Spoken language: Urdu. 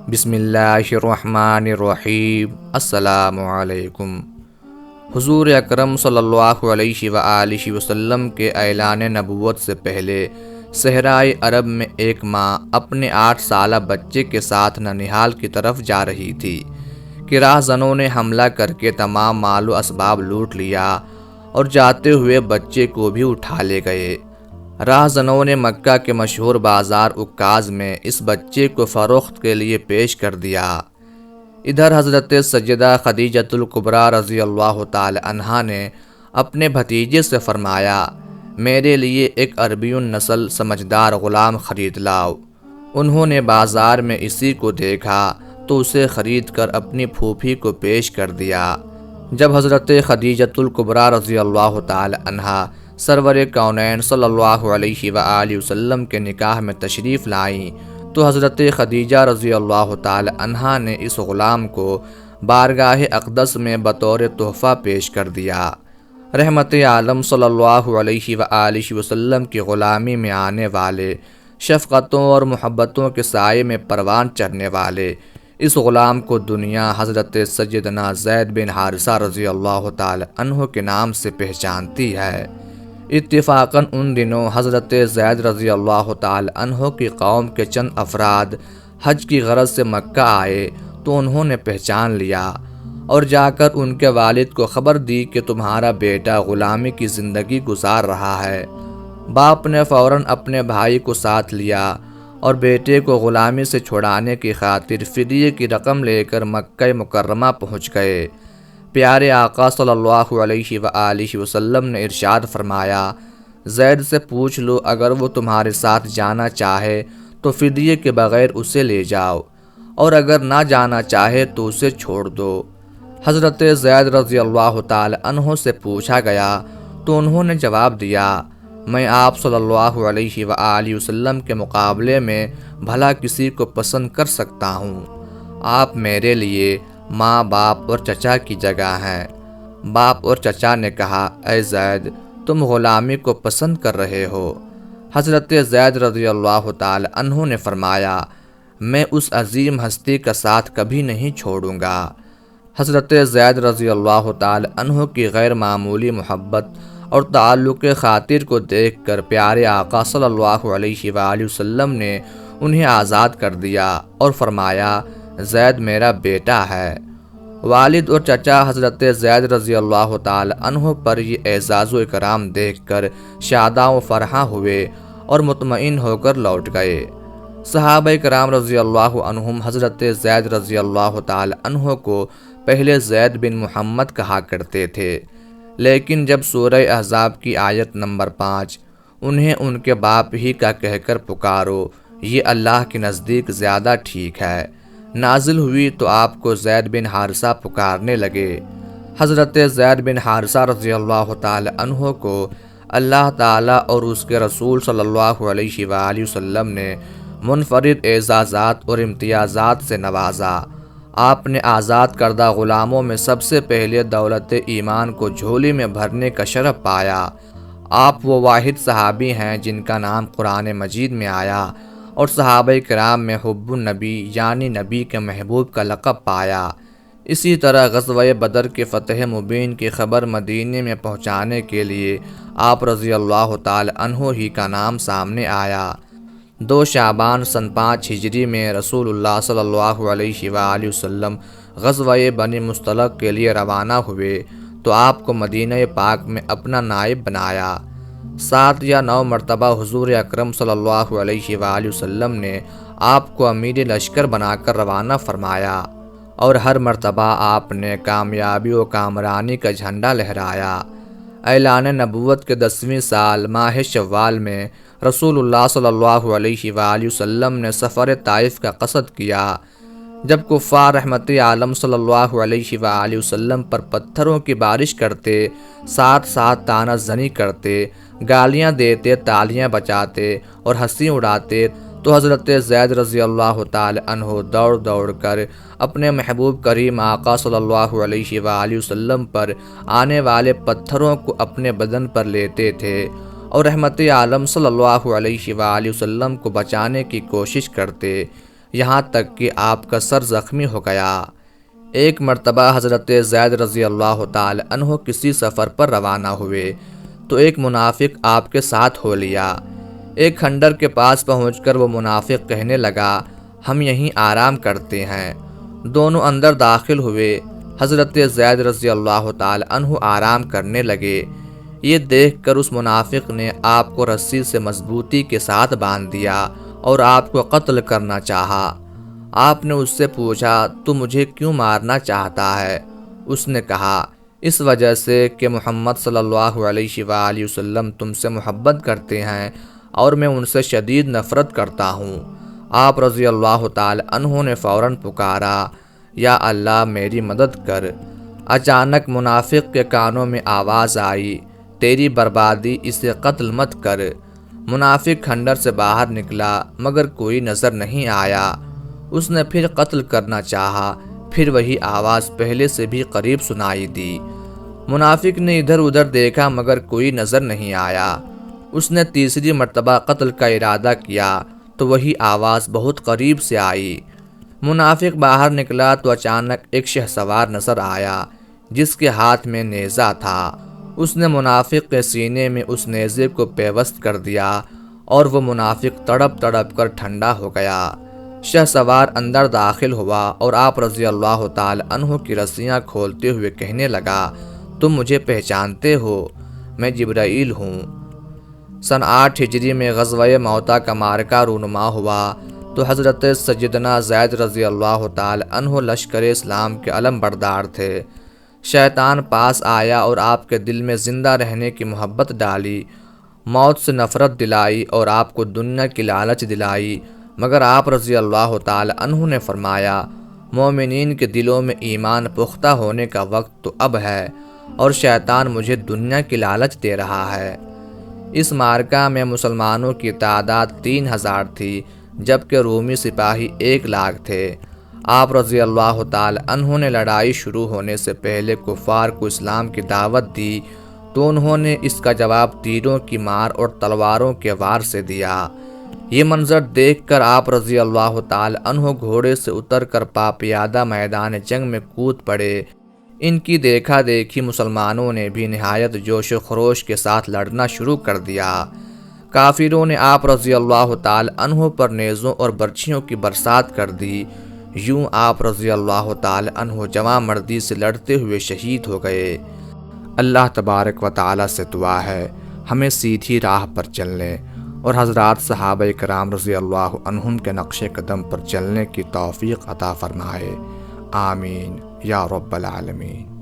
بسم اللہ الرحمن الرحیم۔ السلام علیکم۔ حضور اکرم صلی اللہ علیہ وآلہ وسلم کے اعلان نبوت سے پہلے صحرائے عرب میں ایک ماں اپنے 8 سالہ بچے کے ساتھ ننہال کی طرف جا رہی تھی کہ راہزنوں نے حملہ کر کے تمام مال و اسباب لوٹ لیا اور جاتے ہوئے بچے کو بھی اٹھا لے گئے۔ راہزنوں نے مکہ کے مشہور بازار عکاظ میں اس بچے کو فروخت کے لیے پیش کر دیا۔ ادھر حضرت سیدہ خدیجۃ الکبریٰ رضی اللہ تعالی عنہا نے اپنے بھتیجے سے فرمایا، میرے لیے ایک عربی النسل سمجھدار غلام خرید لاؤ۔ انہوں نے بازار میں اسی کو دیکھا تو اسے خرید کر اپنی پھوپھی کو پیش کر دیا۔ جب حضرت خدیجۃ الکبریٰ رضی اللہ تعالی عنہا سرور کونین صلی اللہ علیہ وآلہ وسلم کے نکاح میں تشریف لائیں تو حضرت خدیجہ رضی اللہ تعالی عنہا نے اس غلام کو بارگاہ اقدس میں بطور تحفہ پیش کر دیا۔ رحمت عالم صلی اللہ علیہ وآلہ وسلم کی غلامی میں آنے والے، شفقتوں اور محبتوں کے سائے میں پروان چڑھنے والے اس غلام کو دنیا حضرت سیدنا زید بن حارثہ رضی اللہ تعالی عنہ کے نام سے پہچانتی ہے۔ اتفاقاً ان دنوں حضرت زید رضی اللہ تعالی عنہ کی قوم کے چند افراد حج کی غرض سے مکہ آئے تو انہوں نے پہچان لیا اور جا کر ان کے والد کو خبر دی کہ تمہارا بیٹا غلامی کی زندگی گزار رہا ہے۔ باپ نے فوراً اپنے بھائی کو ساتھ لیا اور بیٹے کو غلامی سے چھڑانے کی خاطر فدیے کی رقم لے کر مکہ مکرمہ پہنچ گئے۔ پیارے آقا صلی اللہ علیہ وآلہ وسلم نے ارشاد فرمایا، زید سے پوچھ لو، اگر وہ تمہارے ساتھ جانا چاہے تو فدیے کے بغیر اسے لے جاؤ، اور اگر نہ جانا چاہے تو اسے چھوڑ دو۔ حضرت زید رضی اللہ تعالی عنہ سے پوچھا گیا تو انہوں نے جواب دیا، میں آپ صلی اللہ علیہ وآلہ وسلم کے مقابلے میں بھلا کسی کو پسند کر سکتا ہوں؟ آپ میرے لیے ماں، باپ اور چچا کی جگہ ہیں۔ باپ اور چچا نے کہا، اے زید، تم غلامی کو پسند کر رہے ہو؟ حضرت زید رضی اللہ تعالی عنہ نے فرمایا، میں اس عظیم ہستی کا ساتھ کبھی نہیں چھوڑوں گا۔ حضرت زید رضی اللہ تعالی عنہ کی غیر معمولی محبت اور تعلق خاطر کو دیکھ کر پیارے آقا صلی اللہ علیہ وآلہ وسلم نے انہیں آزاد کر دیا اور فرمایا، زید میرا بیٹا ہے۔ والد اور چچا حضرت زید رضی اللہ تعالی عنہ پر یہ اعزاز و اکرام دیکھ کر شاداں و فرحاں ہوئے اور مطمئن ہو کر لوٹ گئے۔ صحابہ کرام رضی اللہ عنہم حضرت زید رضی اللہ تعالی عنہ کو پہلے زید بن محمد کہا کرتے تھے، لیکن جب سورہ احزاب کی آیت نمبر 5 انہیں ان کے باپ ہی کا کہہ کر پکارو، یہ اللہ کے نزدیک زیادہ ٹھیک ہے، نازل ہوئی تو آپ کو زید بن حارثہ پکارنے لگے۔ حضرت زید بن حارثہ رضی اللہ تعالی عنہ کو اللہ تعالی اور اس کے رسول صلی اللہ علیہ وآلہ وسلم نے منفرد اعزازات اور امتیازات سے نوازا۔ آپ نے آزاد کردہ غلاموں میں سب سے پہلے دولت ایمان کو جھولی میں بھرنے کا شرف پایا۔ آپ وہ واحد صحابی ہیں جن کا نام قرآن مجید میں آیا اور صحابہ کرام میں حب النبی یعنی نبی کے محبوب کا لقب پایا۔ اسی طرح غزوہ بدر کے فتح مبین کی خبر مدینے میں پہنچانے کے لیے آپ رضی اللہ تعالی عنہ ہی کا نام سامنے آیا۔ 2 شعبان سن 5 ہجری میں رسول اللہ صلی اللہ علیہ وآلہ وسلم غزوہ بنی مصطلق کے لیے روانہ ہوئے تو آپ کو مدینہ پاک میں اپنا نائب بنایا۔ 7 یا 9 مرتبہ حضور اکرم صلی اللہ علیہ وآلہ وسلم نے آپ کو امیر لشکر بنا کر روانہ فرمایا اور ہر مرتبہ آپ نے کامیابی و کامرانی کا جھنڈا لہرایا۔ اعلان نبوت کے 10ویں سال ماہ شوال میں رسول اللہ صلی اللہ علیہ وآلہ وسلم نے سفر طائف کا قصد کیا۔ جب کفار رحمت عالم صلی اللہ علیہ وآلہ وسلم پر پتھروں کی بارش کرتے، ساتھ ساتھ طعنہ زنی کرتے، گالیاں دیتے، تالیاں بجاتے اور ہنسی اڑاتے تو حضرت زید رضی اللہ تعالی عنہ دوڑ دوڑ کر اپنے محبوب کریم آقا صلی اللہ علیہ وآلہ وسلم پر آنے والے پتھروں کو اپنے بدن پر لیتے تھے اور رحمت عالم صلی اللہ علیہ وآلہ وسلم کو بچانے کی کوشش کرتے۔ یہاں تک کہ آپ کا سر زخمی ہو گیا۔ ایک مرتبہ حضرت زید رضی اللہ تعالی عنہ کسی سفر پر روانہ ہوئے تو ایک منافق آپ کے ساتھ ہو لیا۔ ایک کھنڈر کے پاس پہنچ کر وہ منافق کہنے لگا، ہم یہیں آرام کرتے ہیں۔ دونوں اندر داخل ہوئے۔ حضرت زید رضی اللہ تعالی عنہ آرام کرنے لگے۔ یہ دیکھ کر اس منافق نے آپ کو رسی سے مضبوطی کے ساتھ باندھ دیا اور آپ کو قتل کرنا چاہا۔ آپ نے اس سے پوچھا، تو مجھے کیوں مارنا چاہتا ہے؟ اس نے کہا، اس وجہ سے کہ محمد صلی اللہ علیہ وآلہ وسلم تم سے محبت کرتے ہیں اور میں ان سے شدید نفرت کرتا ہوں۔ آپ رضی اللہ تعالی عنہ نے فوراً پکارا، یا اللہ میری مدد کر۔ اچانک منافق کے کانوں میں آواز آئی، تیری بربادی، اسے قتل مت کر۔ منافق کھنڈر سے باہر نکلا مگر کوئی نظر نہیں آیا۔ اس نے پھر قتل کرنا چاہا، پھر وہی آواز پہلے سے بھی قریب سنائی دی۔ منافق نے ادھر ادھر دیکھا مگر کوئی نظر نہیں آیا۔ اس نے تیسری مرتبہ قتل کا ارادہ کیا تو وہی آواز بہت قریب سے آئی۔ منافق باہر نکلا تو اچانک ایک شہسوار نظر آیا جس کے ہاتھ میں نیزہ تھا۔ اس نے منافق کے سینے میں اس نیزے کو پیوست کر دیا اور وہ منافق تڑپ تڑپ کر ٹھنڈا ہو گیا۔ شہسوار اندر داخل ہوا اور آپ رضی اللہ تعالی عنہ کی رسیاں کھولتے ہوئے کہنے لگا، تم مجھے پہچانتے ہو؟ میں جبرائیل ہوں۔ سن 8 ہجری میں غزوہ موتا کا معرکہ رونما ہوا تو حضرت سیدنا زید رضی اللہ تعالی عنہ لشکر اسلام کے علم بردار تھے۔ شیطان پاس آیا اور آپ کے دل میں زندہ رہنے کی محبت ڈالی، موت سے نفرت دلائی اور آپ کو دنیا کی لالچ دلائی، مگر آپ رضی اللہ تعالی عنہ نے فرمایا، مومنین کے دلوں میں ایمان پختہ ہونے کا وقت تو اب ہے اور شیطان مجھے دنیا کی لالچ دے رہا ہے۔ اس معرکہ میں مسلمانوں کی تعداد 3000 تھی جبکہ رومی سپاہی 1 لاکھ تھے۔ آپ رضی اللہ تعالی عنہ نے لڑائی شروع ہونے سے پہلے کفار کو اسلام کی دعوت دی تو انہوں نے اس کا جواب تیروں کی مار اور تلواروں کے وار سے دیا۔ یہ منظر دیکھ کر آپ رضی اللہ تعالی عنہ گھوڑے سے اتر کر پاپیادہ میدان جنگ میں کود پڑے۔ ان کی دیکھا دیکھی مسلمانوں نے بھی نہایت جوش و خروش کے ساتھ لڑنا شروع کر دیا۔ کافروں نے آپ رضی اللہ تعالی عنہ پر نیزوں اور برچھیوں کی برسات کر دی۔ یوں آپ رضی اللہ تعالی عنہ جواں مردی سے لڑتے ہوئے شہید ہو گئے۔ اللہ تبارک و تعالی سے دعا ہے ہمیں سیدھی راہ پر چلنے اور حضرات صحابہ کرام رضی اللہ عنہم کے نقش قدم پر چلنے کی توفیق عطا فرمائے۔ آمین یا رب العالمین۔